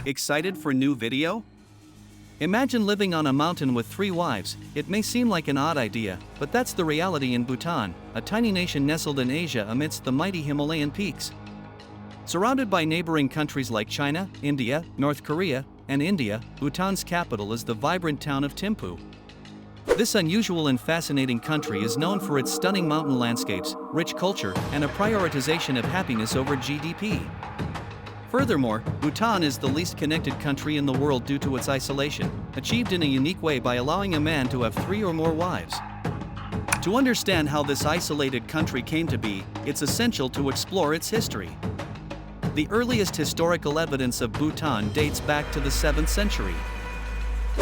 Excited for new video? Imagine living on a mountain with 3 wives. It may seem like an odd idea, but that's the reality in Bhutan, a tiny nation nestled in Asia amidst the mighty Himalayan peaks. Surrounded by neighboring countries like China, India, North Korea, and India, Bhutan's capital is the vibrant town of Thimphu. This unusual and fascinating country is known for its stunning mountain landscapes, rich culture, and a prioritization of happiness over GDP. Furthermore, Bhutan is the least connected country in the world due to its isolation, achieved in a unique way by allowing a man to have 3 or more wives. To understand how this isolated country came to be, it's essential to explore its history. The earliest historical evidence of Bhutan dates back to the 7th century.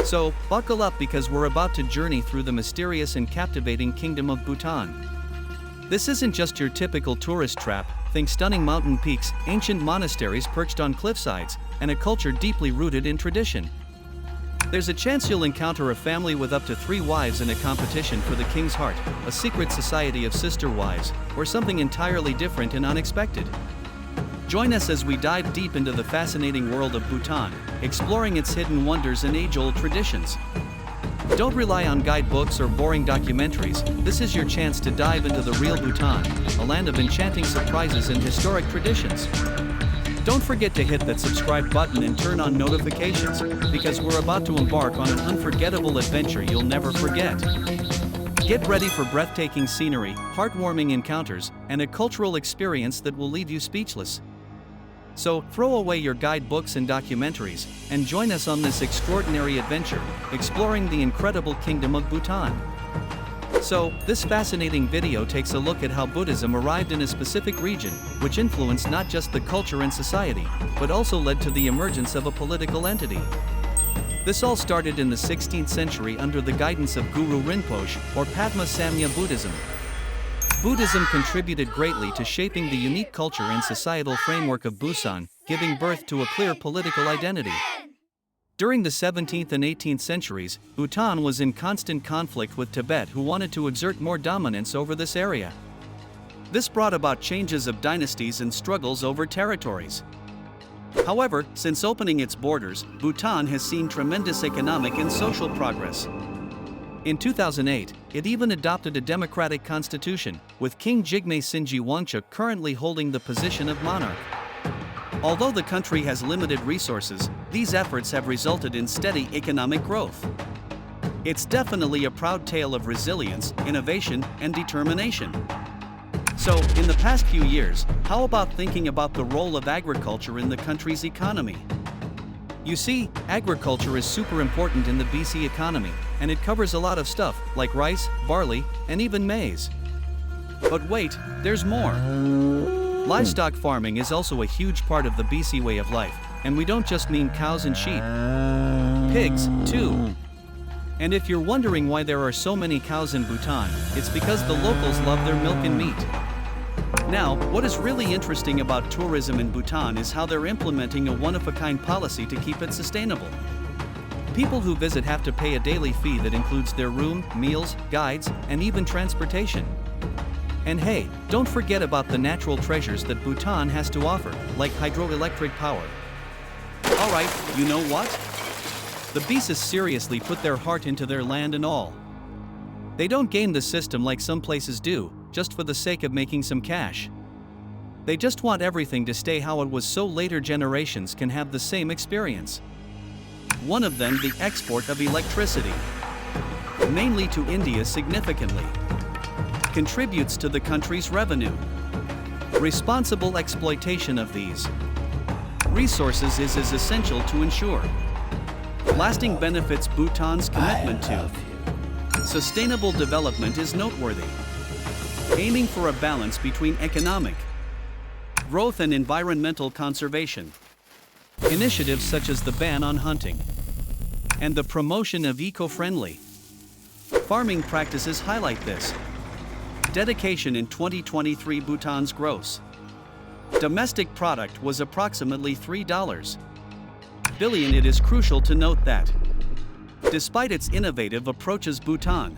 So, buckle up because we're about to journey through the mysterious and captivating kingdom of Bhutan. This isn't just your typical tourist trap. Think stunning mountain peaks, ancient monasteries perched on cliffsides, and a culture deeply rooted in tradition. There's a chance you'll encounter a family with up to 3 wives in a competition for the king's heart, a secret society of sister wives, or something entirely different and unexpected. Join us as we dive deep into the fascinating world of Bhutan, exploring its hidden wonders and age-old traditions. Don't rely on guidebooks or boring documentaries. This is your chance to dive into the real Bhutan, a land of enchanting surprises and historic traditions. Don't forget to hit that subscribe button and turn on notifications, because we're about to embark on an unforgettable adventure you'll never forget. Get ready for breathtaking scenery, heartwarming encounters, and a cultural experience that will leave you speechless. So, throw away your guidebooks and documentaries, and join us on this extraordinary adventure, exploring the incredible kingdom of Bhutan. So, this fascinating video takes a look at how Buddhism arrived in a specific region, which influenced not just the culture and society, but also led to the emergence of a political entity. This all started in the 16th century under the guidance of Guru Rinpoche, or Padma Samgya Buddhism. Buddhism contributed greatly to shaping the unique culture and societal framework of Bhutan, giving birth to a clear political identity. During the 17th and 18th centuries, Bhutan was in constant conflict with Tibet, who wanted to exert more dominance over this area. This brought about changes of dynasties and struggles over territories. However, since opening its borders, Bhutan has seen tremendous economic and social progress. In 2008, it even adopted a democratic constitution, with King Jigme Singye Wangchuck currently holding the position of monarch. Although the country has limited resources, these efforts have resulted in steady economic growth. It's definitely a proud tale of resilience, innovation, and determination. So, in the past few years, how about thinking about the role of agriculture in the country's economy? You see, agriculture is super important in the BC economy, and it covers a lot of stuff, like rice, barley, and even maize. But wait, there's more. Livestock farming is also a huge part of the BC way of life, and we don't just mean cows and sheep. Pigs, too. And if you're wondering why there are so many cows in Bhutan, it's because the locals love their milk and meat. Now, what is really interesting about tourism in Bhutan is how they're implementing a one-of-a-kind policy to keep it sustainable. People who visit have to pay a daily fee that includes their room, meals, guides, and even transportation. And hey, don't forget about the natural treasures that Bhutan has to offer, like hydroelectric power. Alright, you know what? The beasts seriously put their heart into their land and all. They don't game the system like some places do, just for the sake of making some cash. They just want everything to stay how it was so later generations can have the same experience. One of them, the export of electricity, mainly to India significantly, contributes to the country's revenue. Responsible exploitation of these resources is as essential to ensure lasting benefits. Bhutan's commitment to sustainable development is noteworthy, aiming for a balance between economic growth and environmental conservation. Initiatives such as the ban on hunting and the promotion of eco-friendly farming practices highlight this dedication. In 2023, Bhutan's gross domestic product was approximately $3 billion. It is crucial to note that, despite its innovative approaches, Bhutan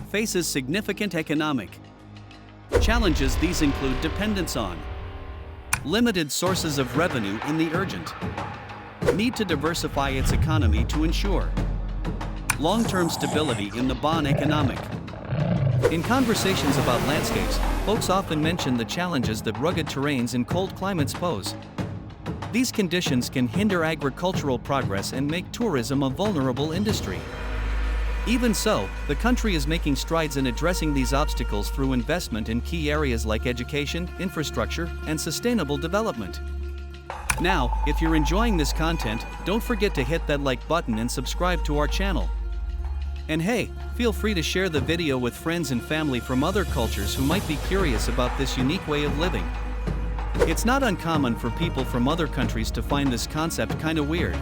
faces significant economic challenges. These include dependence on limited sources of revenue in the urgent Need to diversify its economy to ensure long-term stability in the Bhutan economic. In conversations about landscapes, folks often mention the challenges that rugged terrains and cold climates pose. These conditions can hinder agricultural progress and make tourism a vulnerable industry. Even so, the country is making strides in addressing these obstacles through investment in key areas like education, infrastructure, and sustainable development. Now, if you're enjoying this content, don't forget to hit that like button and subscribe to our channel. And hey, feel free to share the video with friends and family from other cultures who might be curious about this unique way of living. It's not uncommon for people from other countries to find this concept kinda weird.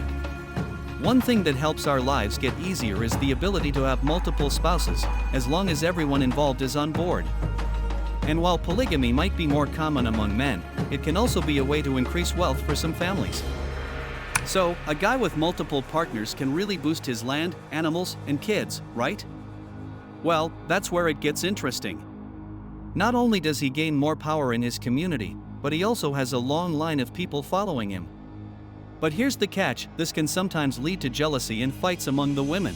One thing that helps our lives get easier is the ability to have multiple spouses, as long as everyone involved is on board. And while polygamy might be more common among men, it can also be a way to increase wealth for some families. So, a guy with multiple partners can really boost his land, animals, and kids, right? Well, that's where it gets interesting. Not only does he gain more power in his community, but he also has a long line of people following him. But here's the catch, this can sometimes lead to jealousy and fights among the women.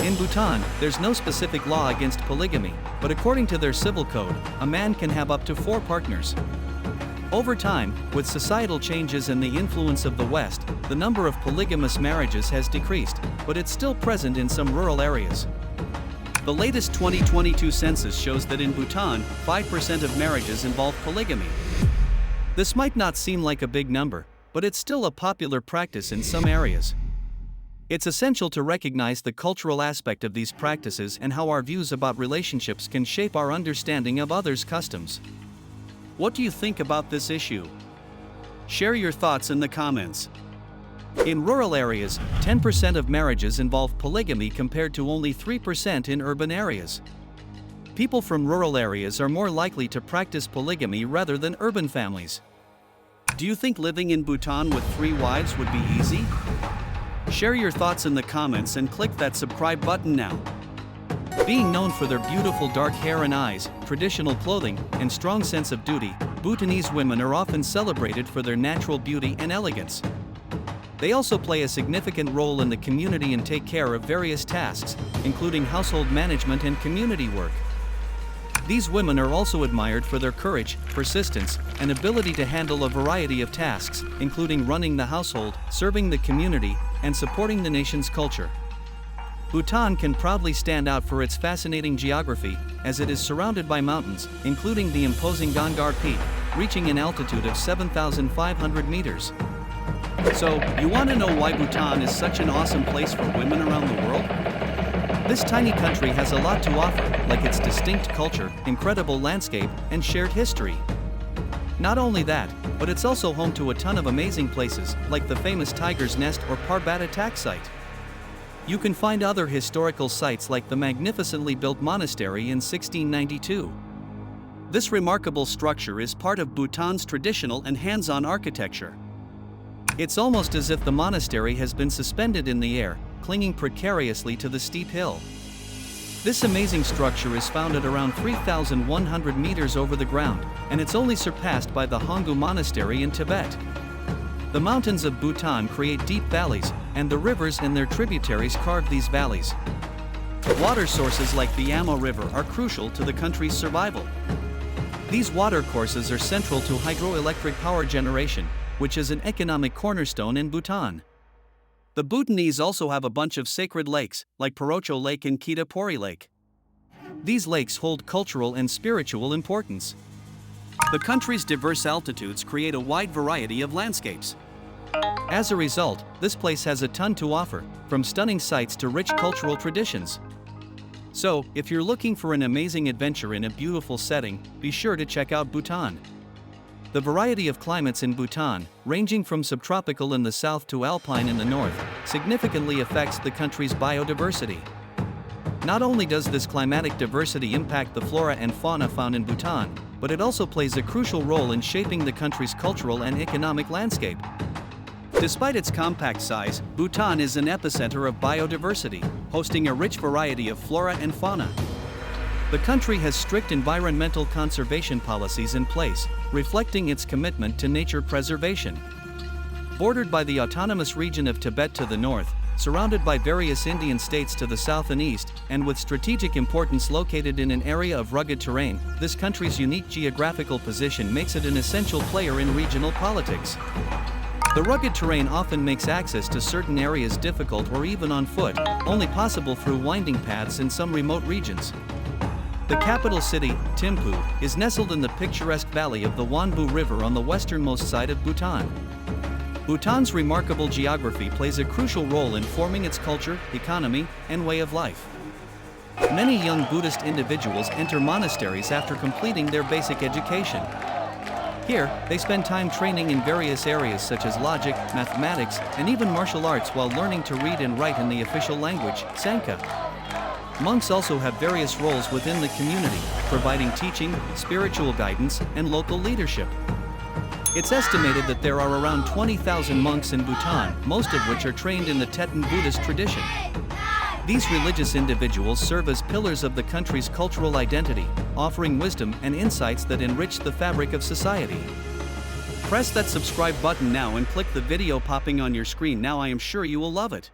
In Bhutan, there's no specific law against polygamy, but according to their civil code, a man can have up to 4 partners. Over time, with societal changes and the influence of the West, the number of polygamous marriages has decreased, but it's still present in some rural areas. The latest 2022 census shows that in Bhutan, 5% of marriages involve polygamy. This might not seem like a big number, but it's still a popular practice in some areas. It's essential to recognize the cultural aspect of these practices and how our views about relationships can shape our understanding of others' customs. What do you think about this issue? Share your thoughts in the comments. In rural areas, 10% of marriages involve polygamy compared to only 3% in urban areas. People from rural areas are more likely to practice polygamy rather than urban families. Do you think living in Bhutan with 3 wives would be easy? Share your thoughts in the comments and click that subscribe button now. Being known for their beautiful dark hair and eyes, traditional clothing, and strong sense of duty, Bhutanese women are often celebrated for their natural beauty and elegance. They also play a significant role in the community and take care of various tasks, including household management and community work. These women are also admired for their courage, persistence, and ability to handle a variety of tasks, including running the household, serving the community, and supporting the nation's culture. Bhutan can proudly stand out for its fascinating geography, as it is surrounded by mountains, including the imposing Gangar Peak, reaching an altitude of 7,500 meters. So, you want to know why Bhutan is such an awesome place for women around the world? This tiny country has a lot to offer, like its distinct culture, incredible landscape, and shared history. Not only that, but it's also home to a ton of amazing places, like the famous Tiger's Nest or Parbat attack site. You can find other historical sites like the magnificently built monastery in 1692. This remarkable structure is part of Bhutan's traditional and hands-on architecture. It's almost as if the monastery has been suspended in the air, clinging precariously to the steep hill. This amazing structure is found at around 3,100 meters over the ground, and it's only surpassed by the Hongu Monastery in Tibet. The mountains of Bhutan create deep valleys, and the rivers and their tributaries carve these valleys. Water sources like the Ammo River are crucial to the country's survival. These watercourses are central to hydroelectric power generation, which is an economic cornerstone in Bhutan. The Bhutanese also have a bunch of sacred lakes, like Parocho Lake and Kitapori Lake. These lakes hold cultural and spiritual importance. The country's diverse altitudes create a wide variety of landscapes. As a result, this place has a ton to offer, from stunning sights to rich cultural traditions. So, if you're looking for an amazing adventure in a beautiful setting, be sure to check out Bhutan. The variety of climates in Bhutan, ranging from subtropical in the south to alpine in the north, significantly affects the country's biodiversity. Not only does this climatic diversity impact the flora and fauna found in Bhutan, but it also plays a crucial role in shaping the country's cultural and economic landscape. Despite its compact size, Bhutan is an epicenter of biodiversity, hosting a rich variety of flora and fauna. The country has strict environmental conservation policies in place, reflecting its commitment to nature preservation. Bordered by the autonomous region of Tibet to the north, surrounded by various Indian states to the south and east, and with strategic importance located in an area of rugged terrain, this country's unique geographical position makes it an essential player in regional politics. The rugged terrain often makes access to certain areas difficult or even on foot, only possible through winding paths in some remote regions. The capital city, Thimphu, is nestled in the picturesque valley of the Wanbu River on the westernmost side of Bhutan. Bhutan's remarkable geography plays a crucial role in forming its culture, economy, and way of life. Many young Buddhist individuals enter monasteries after completing their basic education. Here, they spend time training in various areas such as logic, mathematics, and even martial arts while learning to read and write in the official language, Sanskrit. Monks also have various roles within the community, providing teaching, spiritual guidance, and local leadership. It's estimated that there are around 20,000 monks in Bhutan, most of which are trained in the Tibetan Buddhist tradition. These religious individuals serve as pillars of the country's cultural identity, offering wisdom and insights that enrich the fabric of society. Press that subscribe button now and click the video popping on your screen now. I am sure you will love it.